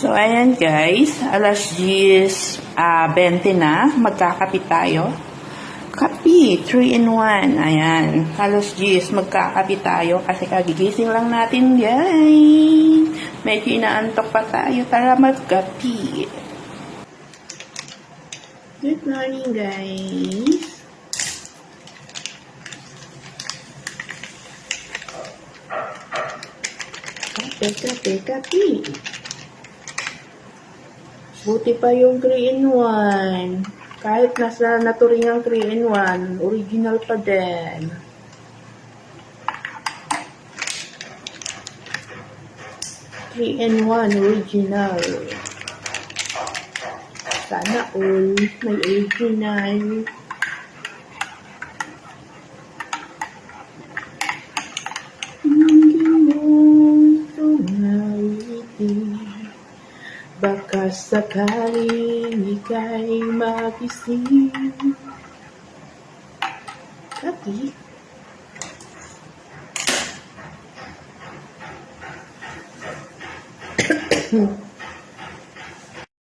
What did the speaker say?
So, ayan guys, alas 10:20 na, magkakapit tayo. Kapi, 3 in 1, ayan, alas 10, magkakapit tayo kasi kagigising lang natin guys. Medyo inaantok pa tayo, tara magkapi. Good morning guys. Kapi. Buti pa yung 3 in 1. Kahit nasa naturingang 3 in 1, original pa din. Three in 1, original. Sana all may original. Baka sakaling ika'y magising. Kapi.